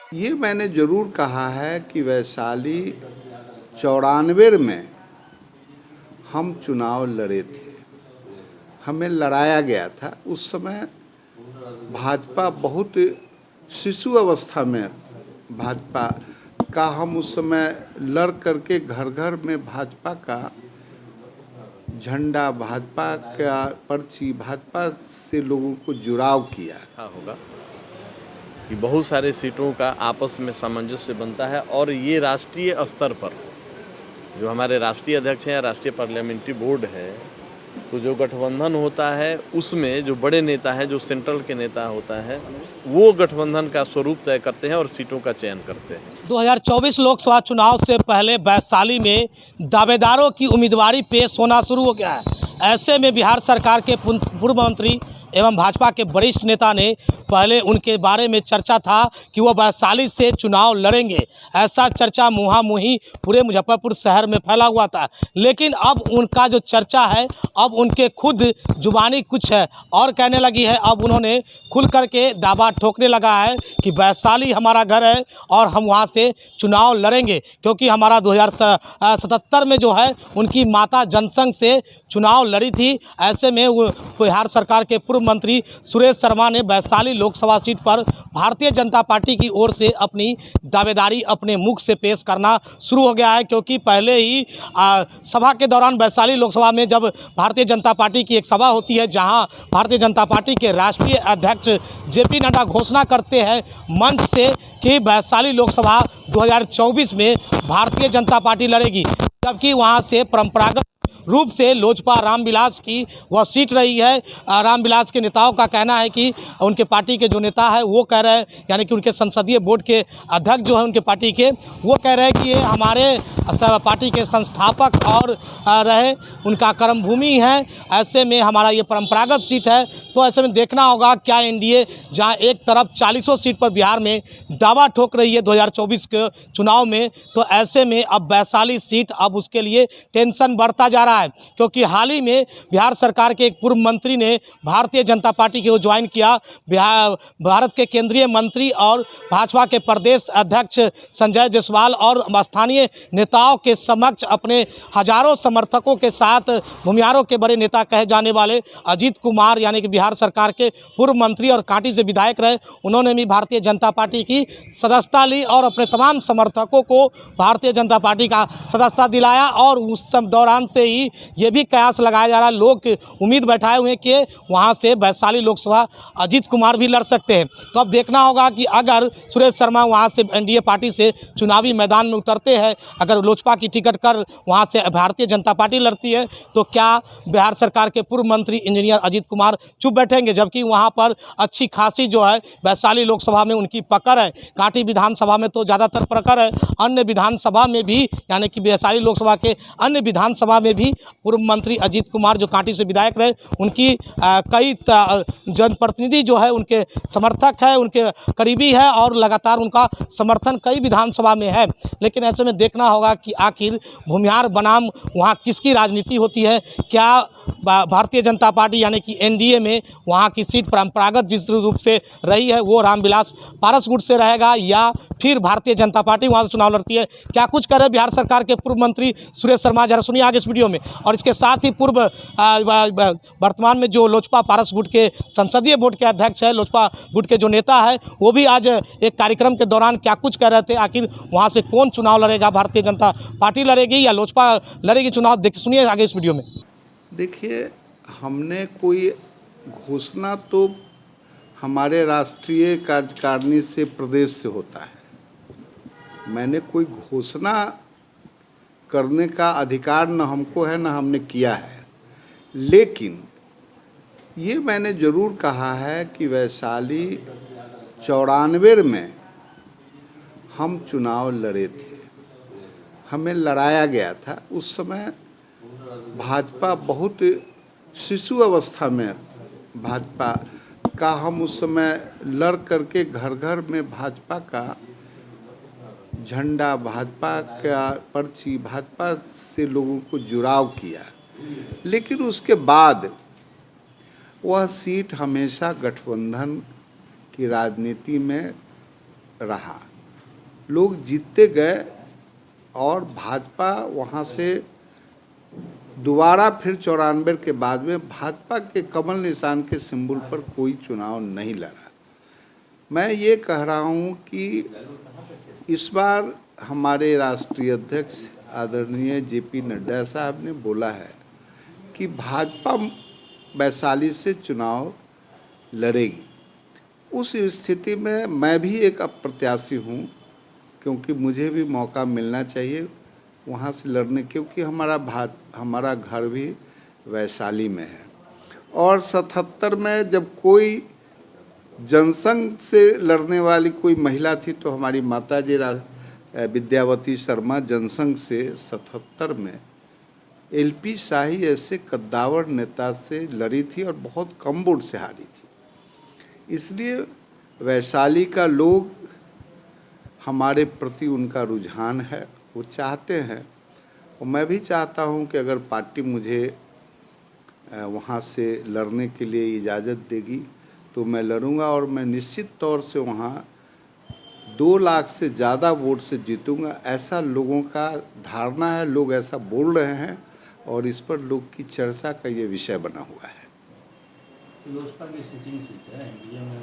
ये मैंने ज़रूर कहा है कि वैशाली 94 में हम चुनाव लड़े थे, हमें लड़ाया गया था। उस समय भाजपा बहुत शिशु अवस्था में भाजपा का हम उस समय लड़ करके घर घर में भाजपा का झंडा, भाजपा का पर्ची, भाजपा से लोगों को जुड़ाव किया। होगा कि बहुत सारे सीटों का आपस में सामंजस्य बनता है और ये राष्ट्रीय स्तर पर जो हमारे राष्ट्रीय अध्यक्ष हैं या राष्ट्रीय पार्लियामेंट्री बोर्ड है, तो जो गठबंधन होता है उसमें जो बड़े नेता है, जो सेंट्रल के नेता होता है, वो गठबंधन का स्वरूप तय करते हैं और सीटों का चयन करते हैं। 2024 लोकसभा चुनाव से पहले वैशाली में दावेदारों की उम्मीदवारी पेश होना शुरू हो गया है। ऐसे में बिहार सरकार के पूर्व मंत्री एवं भाजपा के वरिष्ठ नेता ने पहले उनके बारे में चर्चा था कि वो वैशाली से चुनाव लड़ेंगे। ऐसा चर्चा मुहांमुही पूरे मुजफ्फरपुर शहर में फैला हुआ था, लेकिन अब उनका जो चर्चा है, अब उनके खुद जुबानी कुछ है और कहने लगी है। अब उन्होंने खुल करके दावा ठोकने लगा है कि वैशाली हमारा घर है और हम वहाँ से चुनाव लड़ेंगे, क्योंकि हमारा 2077 में जो है उनकी माता जनसंघ से चुनाव लड़ी थी। ऐसे में बिहार सरकार के पूर्व मंत्री सुरेश शर्मा ने वैशाली लोकसभा सीट पर भारतीय जनता पार्टी की ओर से अपनी दावेदारी अपने मुख से पेश करना शुरू हो गया है, क्योंकि पहले ही सभा के दौरान वैशाली लोकसभा में जब भारतीय जनता पार्टी की एक सभा होती है, जहां भारतीय जनता पार्टी के राष्ट्रीय अध्यक्ष जेपी नड्डा घोषणा करते हैं मंच से कि वैशाली लोकसभा 2024 में भारतीय जनता पार्टी लड़ेगी, जबकि वहां से परंपरागत रूप से लोजपा रामविलास की वह सीट रही है। रामविलास के नेताओं का कहना है कि उनके पार्टी के जो नेता है वो कह रहे हैं, यानी कि उनके संसदीय बोर्ड के अध्यक्ष जो है उनके पार्टी के, वो कह रहे हैं कि ये हमारे पार्टी के संस्थापक और रहे, उनका कर्मभूमि है। ऐसे में हमारा ये परंपरागत सीट है। तो ऐसे में देखना होगा क्या एनडीए जहाँ एक तरफ 40 सीट पर बिहार में दावा ठोक रही है 2024 के चुनाव में, तो ऐसे में अब वैशाली सीट अब उसके लिए टेंशन बढ़ता जा रहा है, क्योंकि हाल ही में बिहार सरकार के एक पूर्व मंत्री ने भारतीय जनता पार्टी को ज्वाइन किया। भारत के केंद्रीय मंत्री और भाजपा के प्रदेश अध्यक्ष संजय जायसवाल और स्थानीय नेताओं के समक्ष अपने हजारों समर्थकों के साथ भूमिहारों के बड़े नेता कहे जाने वाले अजीत कुमार, यानी कि बिहार सरकार के पूर्व मंत्री और कांटी से विधायक रहे, उन्होंने भी भारतीय जनता पार्टी की सदस्यता ली और अपने तमाम समर्थकों को भारतीय जनता पार्टी का सदस्यता दिलाया। और उस दौरान से ही ये भी कयास लगाया जा रहा है, लोग उम्मीद बैठाए हुए हैं कि वहाँ से वैशाली लोकसभा अजीत कुमार भी लड़ सकते हैं। तो अब देखना होगा कि अगर सुरेश शर्मा वहाँ से एनडीए पार्टी से चुनावी मैदान में उतरते हैं, अगर लोजपा की टिकट कर वहाँ से भारतीय जनता पार्टी लड़ती है, तो क्या बिहार सरकार के पूर्व मंत्री इंजीनियर अजीत कुमार चुप बैठेंगे? जबकि वहाँ पर अच्छी खासी जो है वैशाली लोकसभा में उनकी पकड़ है। कांटी विधानसभा में तो ज़्यादातर पकड़ है, अन्य विधानसभा में भी, यानी कि वैशाली लोकसभा के अन्य विधानसभा में भी पूर्व मंत्री अजीत कुमार जो कांटी से विधायक रहे, उनकी कई जनप्रतिनिधि जो है उनके समर्थक है, उनके करीबी है और लगातार उनका समर्थन कई विधानसभा में है। लेकिन ऐसे में देखना होगा कि आखिर भूमिहार बनाम वहाँ किसकी राजनीति होती है। क्या भारतीय जनता पार्टी यानी कि एनडीए में वहाँ की सीट परंपरागत जिस रूप से रही है वो रामविलास पारस गुट से रहेगा, या फिर भारतीय जनता पार्टी वहाँ से चुनाव लड़ती है? क्या कुछ करे बिहार सरकार के पूर्व मंत्री सुरेश शर्मा, जरा सुनिए आगे इस वीडियो में। और इसके साथ ही पूर्व वर्तमान में जो लोजपा पारस गुट के संसदीय बोर्ड के अध्यक्ष है, लोजपा गुट के जो नेता है, वो भी आज एक कार्यक्रम के दौरान क्या कुछ कह रहे थे। आखिर वहाँ से कौन चुनाव लड़ेगा, भारतीय जनता पार्टी लड़ेगी या लोजपा लड़ेगी चुनाव? देखिए, सुनिए आगे इस वीडियो में। देखिए, हमने कोई घोषणा तो हमारे राष्ट्रीय कार्यकारिणी से प्रदेश से होता है, मैंने कोई घोषणा करने का अधिकार न हमको है न हमने किया है। लेकिन ये मैंने ज़रूर कहा है कि वैशाली 94 में हम चुनाव लड़े थे, हमें लड़ाया गया था। उस समय भाजपा बहुत शिशु अवस्था में भाजपा का हम उस समय लड़ करके घर घर में भाजपा का झंडा, भाजपा का पर्ची, भाजपा से लोगों को जुड़ाव किया। लेकिन उसके बाद वह सीट हमेशा गठबंधन की राजनीति में रहा। लोग जीतते गए और भाजपा वहाँ से दोबारा फिर 94 के बाद में भाजपा के कमल निशान के सिंबल पर कोई चुनाव नहीं लड़ा। मैं ये कह रहा हूँ कि इस बार हमारे राष्ट्रीय अध्यक्ष आदरणीय जेपी नड्डा साहब ने बोला है कि भाजपा वैशाली से चुनाव लड़ेगी। उस स्थिति में मैं भी एक अप्रत्याशी हूँ, क्योंकि मुझे भी मौका मिलना चाहिए वहाँ से लड़ने, क्योंकि हमारा घर भी वैशाली में है। और 77 में जब कोई जनसंघ से लड़ने वाली कोई महिला थी तो हमारी माताजी विद्यावती शर्मा जनसंघ से 77 में एलपी शाही ऐसे कद्दावर नेता से लड़ी थी और बहुत कम वोट से हारी थी। इसलिए वैशाली का लोग हमारे प्रति उनका रुझान है, वो चाहते हैं और मैं भी चाहता हूं कि अगर पार्टी मुझे वहां से लड़ने के लिए इजाज़त देगी तो मैं लड़ूंगा और मैं निश्चित तौर से वहां 2 लाख से ज़्यादा वोट से जीतूंगा। ऐसा लोगों का धारणा है, लोग ऐसा बोल रहे हैं और इस पर लोग की चर्चा का ये विषय बना हुआ है। लोजपा की सिटिंग सीट है, एनडीए में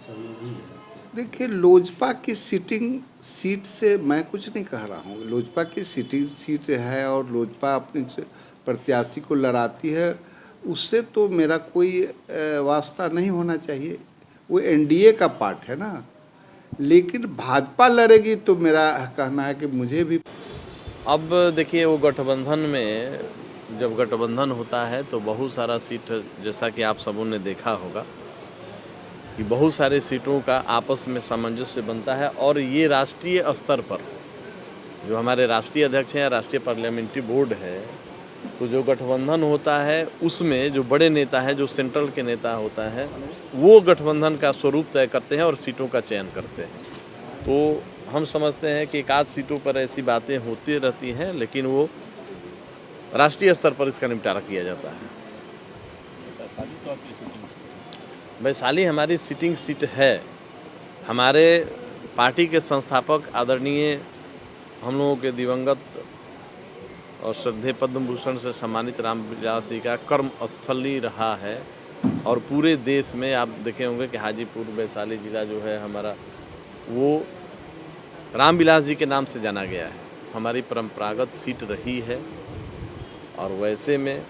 सहयोगी है। देखिए, लोजपा की सिटिंग सीट से मैं कुछ नहीं कह रहा हूँ। लोजपा की सिटिंग सीट है और लोजपा अपने प्रत्याशी को लड़ाती है, उससे तो मेरा कोई वास्ता नहीं होना चाहिए। वो एनडीए का पार्ट है ना। लेकिन भाजपा लड़ेगी तो मेरा कहना है कि मुझे भी। अब देखिए, वो गठबंधन में जब गठबंधन होता है तो बहुत सारा सीट, जैसा कि आप सबों ने देखा होगा कि बहुत सारे सीटों का आपस में सामंजस्य बनता है और ये राष्ट्रीय स्तर पर जो हमारे राष्ट्रीय अध्यक्ष हैं या राष्ट्रीय पार्लियामेंट्री बोर्ड है, तो जो गठबंधन होता है उसमें जो बड़े नेता है, जो सेंट्रल के नेता होता है, वो गठबंधन का स्वरूप तय करते हैं और सीटों का चयन करते हैं। तो हम समझते हैं कि एक आध सीटों पर ऐसी बातें होती रहती हैं, लेकिन वो राष्ट्रीय स्तर पर इसका निपटारा किया जाता है। वैशाली हमारी सिटिंग सीट है। हमारे पार्टी के संस्थापक आदरणीय हम लोगों के दिवंगत और श्रद्धेय पद्म भूषण से सम्मानित रामविलास जी का कर्म स्थली रहा है और पूरे देश में आप देखे होंगे कि हाजीपुर वैशाली जिला जो है हमारा, वो रामविलास जी के नाम से जाना गया है। हमारी परंपरागत सीट रही है और वैसे में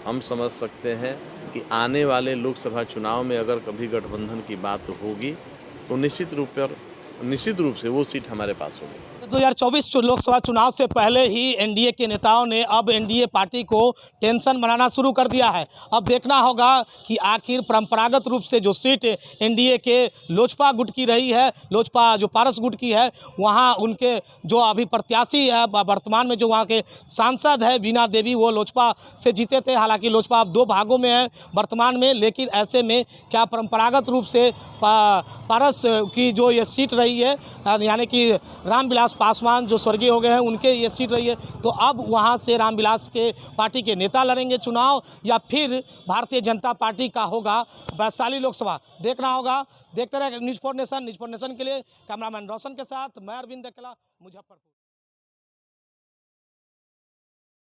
हम समझ सकते हैं कि आने वाले लोकसभा चुनाव में अगर कभी गठबंधन की बात होगी तो निश्चित रूप से वो सीट हमारे पास होगी। 2024 लोकसभा चुनाव से पहले ही एनडीए के नेताओं ने अब एनडीए पार्टी को टेंशन बनाना शुरू कर दिया है। अब देखना होगा कि आखिर परंपरागत रूप से जो सीट एनडीए के लोजपा गुट की रही है, लोजपा जो पारस गुट की है, वहां उनके जो अभी प्रत्याशी है, वर्तमान में जो वहां के सांसद है बीना देवी, वो लोजपा से जीते थे। हालांकि लोजपा अब 2 भागों में है वर्तमान में, लेकिन ऐसे में क्या परंपरागत रूप से पारस की जो ये सीट रही है, यानी कि रामविलास पासवान जो स्वर्गीय हो गए हैं, उनके ये सीट रही है, तो अब वहां से रामविलास के पार्टी के नेता लड़ेंगे चुनाव या फिर भारतीय जनता पार्टी का होगा वैशाली लोकसभा, देखना होगा। देखते रहे न्यूज़4 नेशन। न्यूज़4 नेशन के लिए कैमरामैन रोशन के साथ मैं अरविंद अकेला, मुजफ्फरपुर।